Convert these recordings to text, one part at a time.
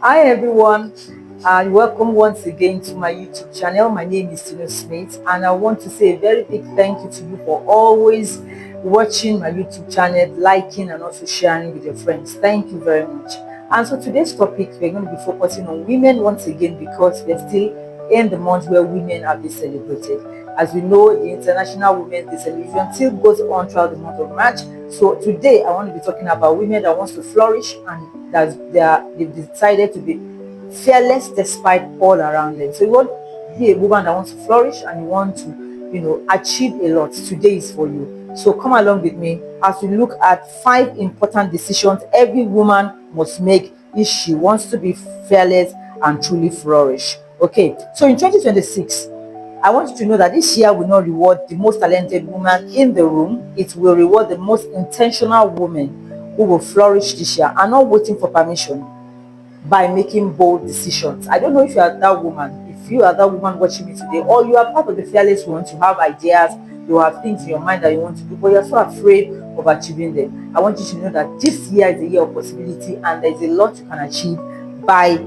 Hi everyone, and welcome once again to my YouTube channel. My name is Tina Smith, and I want to say a very big thank you to you for always watching my YouTube channel, liking, and also sharing with your friends. Thank you very much. And so today's topic, we're going to be focusing on women once again because we're still in the month where women are being celebrated. As we know, the International Women's Day celebration still goes on throughout the month of March. So today I want to be talking about women that wants to flourish and that they've decided to be fearless despite all around them. So you want to be a woman that wants to flourish and you want to, achieve a lot. Today is for you. So come along with me as we look at 5 important decisions every woman must make if she wants to be fearless and truly flourish. Okay, so in 2026, I want you to know that this year will not reward the most talented woman in the room. It will reward the most intentional woman who will flourish this year and not waiting for permission by making bold decisions. I don't know if you are that woman, if you are that woman watching me today, or you are part of the fearless ones, you have ideas, you have things in your mind that you want to do, but you're so afraid of achieving them. I want you to know that this year is a year of possibility and there's a lot you can achieve by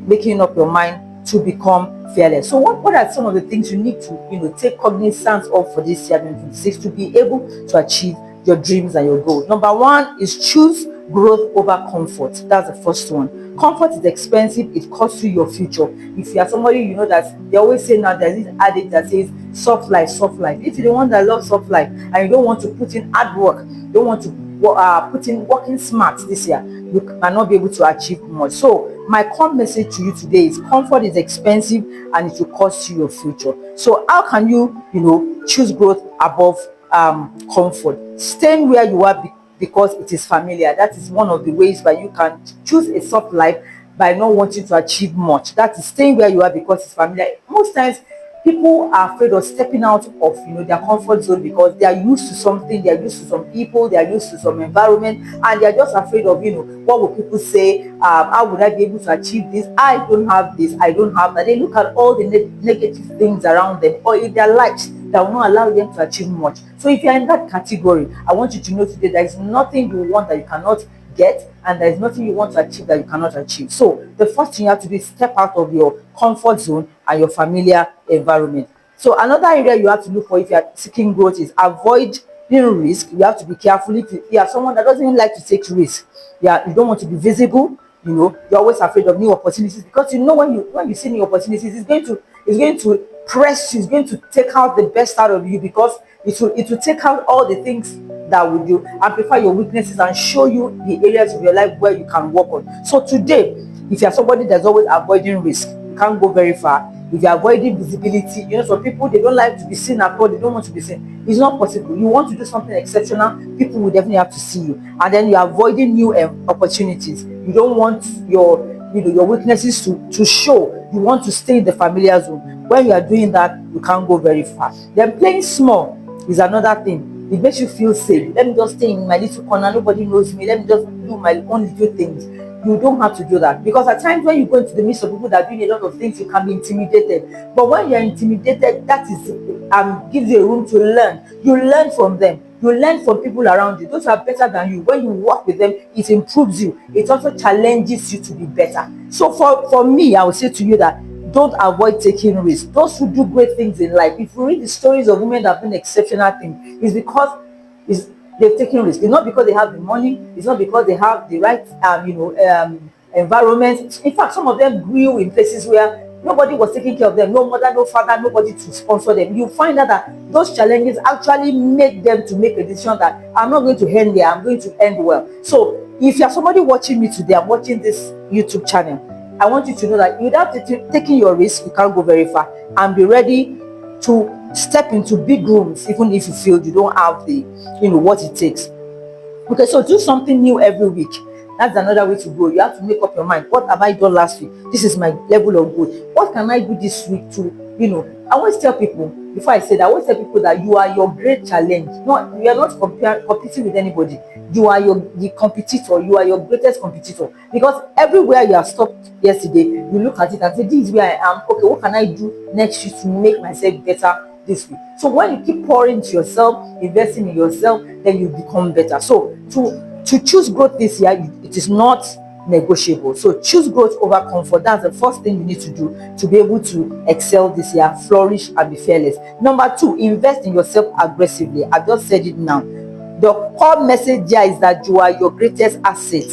making up your mind to become fearless. So what are some of the things you need to take cognizance of for this year 2026 to be able to achieve your dreams and your goals? Number 1 is choose growth over comfort. That's the first one. Comfort is expensive, it costs you your future. If you are somebody that they always say, now there's this adage that says soft life, soft life. If you're the one that loves soft life and you don't want to put in hard work, don't want to put in working smart this year, you cannot be able to achieve much. So my core message to you today is comfort is expensive and it will cost you your future. So how can you choose growth above comfort? Staying where you are because it is familiar. That is one of the ways where you can choose a soft life by not wanting to achieve much. That is staying where you are because it's familiar. Most times people are afraid of stepping out of their comfort zone because they are used to something, they are used to some people, they are used to some environment, and they are just afraid of what will people say, how would I be able to achieve this, I don't have this, I don't have that. They look at all the negative things around them or in their lives that will not allow them to achieve much. So if you are in that category, I want you to know today there is nothing you want that you cannot get, and there is nothing you want to achieve that you cannot achieve. So the first thing you have to do is step out of your comfort zone and your familiar environment. So another area you have to look for if you are seeking growth is avoid risk. You have to be careful. If you are someone that doesn't like to take risks, you don't want to be visible, you're always afraid of new opportunities, because when you see new opportunities, it's going to press you, it's going to take out the best out of you, because it will take out all the things that would you amplify your weaknesses and show you the areas of your life where you can work on. So today, if you are somebody that's always avoiding risk, you can't go very far. If you're avoiding visibility, some people, they don't like to be seen at all, they don't want to be seen. It's not possible. You want to do something exceptional, people will definitely have to see you. And then you're avoiding new opportunities. You don't want your weaknesses to show. You want to stay in the familiar zone. When you are doing that, you can't go very far. Then playing small is another thing. It makes you feel safe. Let me just stay in my little corner, nobody knows me, let me just do my own little things. You don't have to do that, because at times when you go into the midst of people that are doing a lot of things, you can be intimidated. But when you're intimidated, that is gives you a room to learn. You learn from them. You learn from people around you. Those who are better than you. When you work with them, it improves you. It also challenges you to be better. So for me, I would say to you that don't avoid taking risks. Those who do great things in life, if you read the stories of women that have done exceptional things, it's because they've taken risks. It's not because they have the money. It's not because they have the right environment. In fact, some of them grew in places where nobody was taking care of them. No mother, no father, nobody to sponsor them. You find out that those challenges actually make them to make a decision that I'm not going to end there, I'm going to end well. So if you're somebody watching me today, I'm watching this YouTube channel, I want you to know that without taking your risk, you can't go very far. And be ready to step into big rooms, even if you feel you don't have the what it takes. Okay, so do something new every week. That's another way to go. You have to make up your mind. What have I done last week? This is my level of growth. What can I do this week to, I always tell people, before I say that, I always tell people that you are your great challenge. No, you are not competing with anybody. You are the competitor. You are your greatest competitor. Because everywhere you have stopped yesterday, you look at it and say, this is where I am. Okay, what can I do next week to make myself better this week? So when you keep pouring to yourself, investing in yourself, then you become better. So to choose growth this year, it is not negotiable. So choose growth over comfort. That's the first thing you need to do to be able to excel this year, flourish and be fearless. Number two, invest in yourself aggressively. I've just said it now. The core message here is that you are your greatest asset.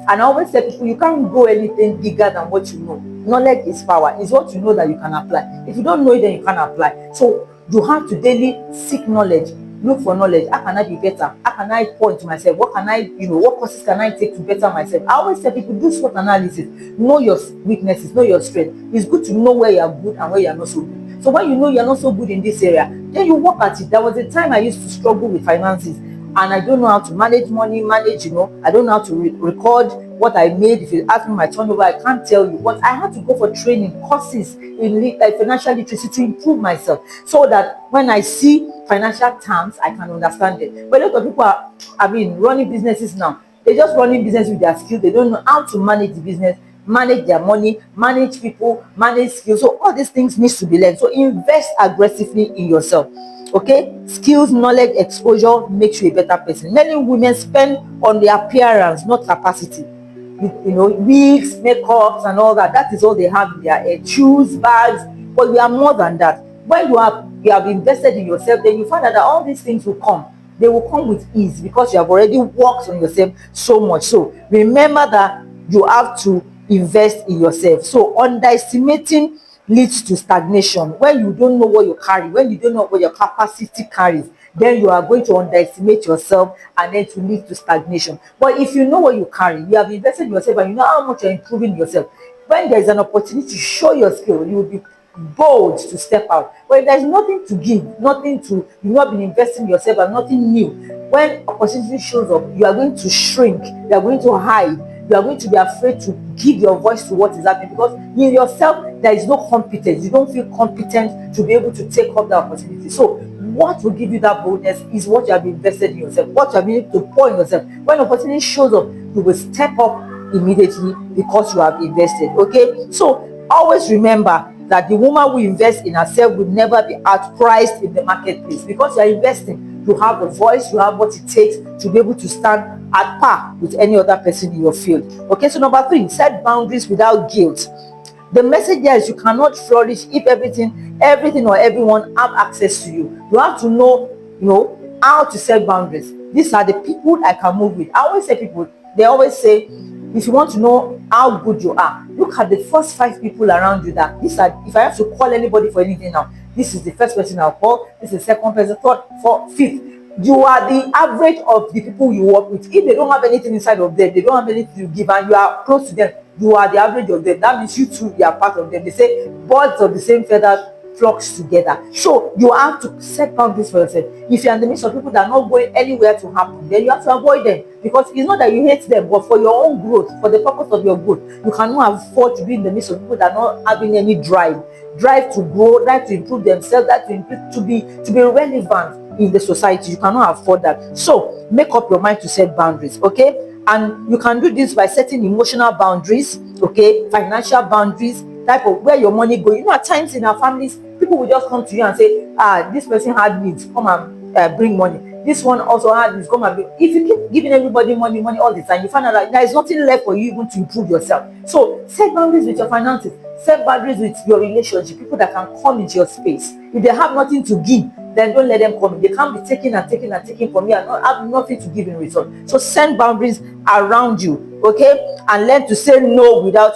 And I always tell people, you can't grow anything bigger than what you know. Knowledge is power. It's what you know that you can apply. If you don't know it, then you can't apply. So you have to daily seek knowledge. Look for knowledge. How can I be better? How can I pour into myself? What can I, what courses can I take to better myself? I always tell people, do SWOT analysis. Know your weaknesses, know your strength. It's good to know where you are good and where you are not so good. So when you know you're not so good in this area, then you work at it. There was a time I used to struggle with finances, and I don't know how to manage money, I don't know how to record what I made. If you ask me my turnover, I can't tell you. But I had to go for training, courses in financial literacy to improve myself, so that when I see financial terms, I can understand it. But a lot of people are, running businesses now. They're just running business with their skills. They don't know how to manage the business, manage their money, manage people, manage skills. So all these things needs to be learned. So invest aggressively in yourself. Okay, skills, knowledge, exposure makes you a better person. Many women spend on their appearance, not capacity. Wigs, makeups and all that, that is all they have in their head. Shoes, bags, but we are more than that. When you have invested in yourself, then you find out that all these things will come. They will come with ease because you have already worked on yourself so much. So remember that you have to invest in yourself. So underestimating leads to stagnation. When you don't know what you carry, when you don't know what your capacity carries, then you are going to underestimate yourself, and then to lead to stagnation. But if you know what you carry, you have invested in yourself, and you know how much you're improving yourself, when there is an opportunity to show your skill, you will be bold to step out. But if there's nothing to give, you've not been investing in yourself and nothing new, when opportunity shows up, you are going to shrink, you are going to hide, you are going to be afraid to give your voice to what is happening, because in yourself there is no competence. You don't feel competent to be able to take up that opportunity. So what will give you that boldness is what you have invested in yourself, what you have been able to pour in yourself. When opportunity shows up, you will step up immediately because you have invested. Okay, so always remember that the woman who invests in herself will never be outpriced in the marketplace, because you are investing. You have the voice, you have what it takes to be able to stand at par with any other person in your field. Okay, so number three, set boundaries without guilt. The message there is you cannot flourish if everything or everyone have access to you. You have to know how to set boundaries. These are the people I can move with. I always say people, they always say, if you want to know how good you are, look at the first 5 people around you. That these are, if I have to call anybody for anything now, this is the first person I'll call, this is the second person, third, fourth, fifth. You are the average of the people you work with. If they don't have anything inside of them, they don't have anything to give, and you are close to them, you are the average of them. That means you too, you are part of them. They say birds of the same feather flocks together. So you have to set boundaries for yourself. If you're in the midst of people that are not going anywhere to happen, then you have to avoid them, because it's not that you hate them, but for your own growth, for the purpose of your growth. You cannot afford to be in the midst of people that are not having any drive to grow, drive to improve themselves, drive to improve, to be relevant in the society. You cannot afford that. So make up your mind to set boundaries. Okay, and you can do this by setting emotional boundaries, okay, financial boundaries, type of where your money go. At times in our families, people will just come to you and say, this person had needs, come and bring money. This one also had needs, come and bring. If you keep giving everybody money all the time, you find out that there is nothing left for you even to improve yourself. So set boundaries with your finances, set boundaries with your relationship, people that can come into your space. If they have nothing to give, then don't let them come in. They can't be taking and taking and taking from you and not have nothing to give in return. So set boundaries around you, okay? And learn to say no without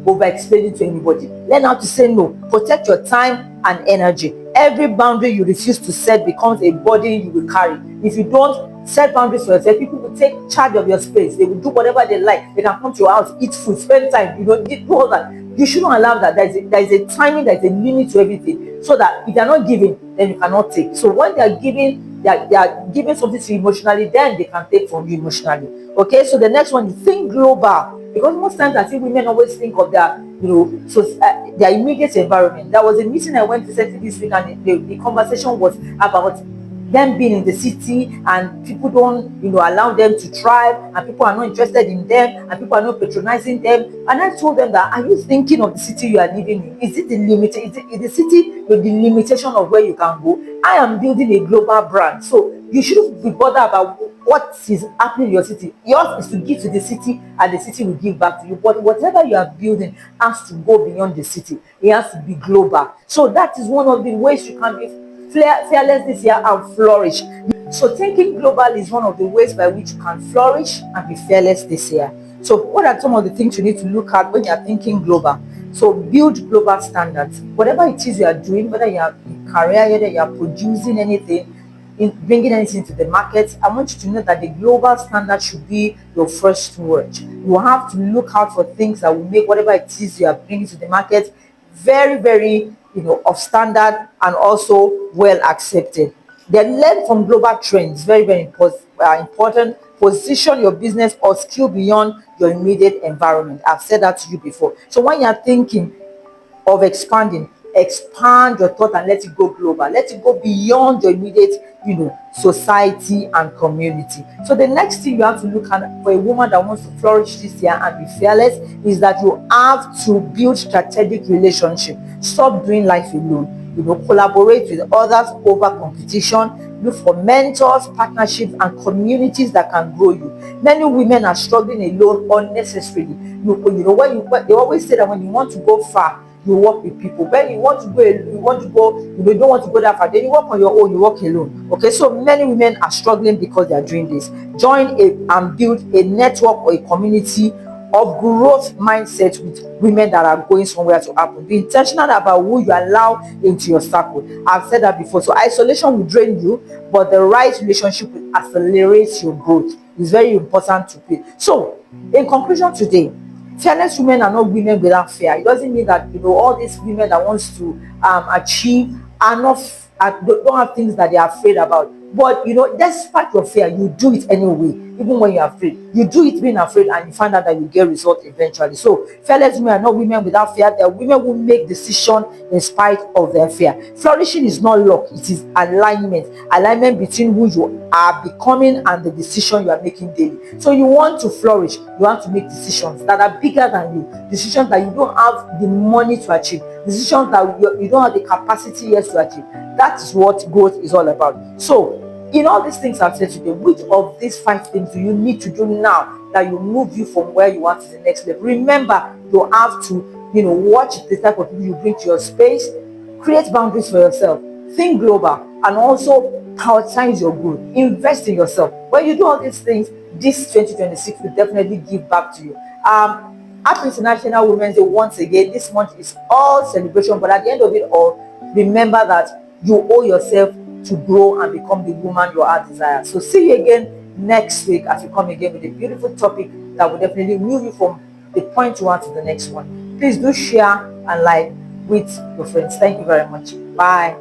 over explaining to anybody. Learn how to say no. Protect your time and energy. Every boundary you refuse to set becomes a burden you will carry. If you don't set boundaries for yourself, people will take charge of your space. They will do whatever they like. They can come to your house, eat food, spend time, do all that. You shouldn't allow that. There is a timing, there is a limit to everything, so that if they are not giving, then you cannot take. So when they are giving, they are giving something to you emotionally, then they can take from you emotionally. Okay, so the next one is think global, because most times I think women always think of their, so their immediate environment. There was a meeting I went to recently this week, and the conversation was about them being in the city, and people don't allow them to thrive, and people are not interested in them, and people are not patronizing them. And I told them that, are you thinking of the city you are living in? Is it the limit? Is the city the limitation of where you can go? I am building a global brand, so you shouldn't be bothered about what is happening in your city. Yours is to give to the city, and the city will give back to you. But whatever you are building has to go beyond the city. It has to be global. So that is one of the ways you can be fearless this year and flourish. So thinking global is one of the ways by which you can flourish and be fearless this year. So what are some of the things you need to look at when you are thinking global? So build global standards. Whatever it is you are doing, whether you are in career, whether you are producing anything, in bringing anything to the market, I want you to know that the global standard should be your first word. You have to look out for things that will make whatever it is you are bringing to the market very, very, of standard and also well accepted. Then learn from global trends. Very, very important. Position your business or skill beyond your immediate environment. I've said that to you before. So when you're thinking of expanding, expand your thought and let it go global. Let it go beyond your immediate, society and community. So the next thing you have to look at for a woman that wants to flourish this year and be fearless is that you have to build strategic relationship. Stop doing life alone. Collaborate with others over competition. Look for mentors, partnerships, and communities that can grow you. Many women are struggling alone unnecessarily. They always say that when you want to go far, you work with people. When you want to go, you don't want to go that far, then you work on your own, you work alone. Okay, so many women are struggling because they are doing this. Join and build a network or a community of growth mindset with women that are going somewhere to happen. Be intentional about who you allow into your circle. I've said that before. So isolation will drain you, but the right relationship will accelerate your growth. It's very important to pay. So in conclusion today, fearless women are not women without fear. It doesn't mean that all these women that wants to achieve are not don't have things that they are afraid about. But despite your fear, you do it anyway, even when you're afraid. You do it being afraid, and you find out that you get results eventually. So fearless women are not women without fear. They are women who make decisions in spite of their fear. Flourishing is not luck, it is alignment. Alignment between who you are becoming and the decision you are making daily. So you want to flourish, you have to make decisions that are bigger than you, decisions that you don't have the money to achieve, decisions that you don't have the capacity yet to achieve. That is what growth is all about. So in all these things I've said today, which of these 5 things do you need to do now that will move you from where you are to the next level? Remember, you have to watch the type of people you bring to your space, create boundaries for yourself, think global, and also prioritize your growth. Invest in yourself. When you do all these things, this 2026 will definitely give back to you. Happy International Women's Day once again. This month is all celebration, but at the end of it all, remember that you owe yourself to grow and become the woman your heart desires. So see you again next week as we come again with a beautiful topic that will definitely move you from the point you are to the next one. Please do share and like with your friends. Thank you very much. Bye.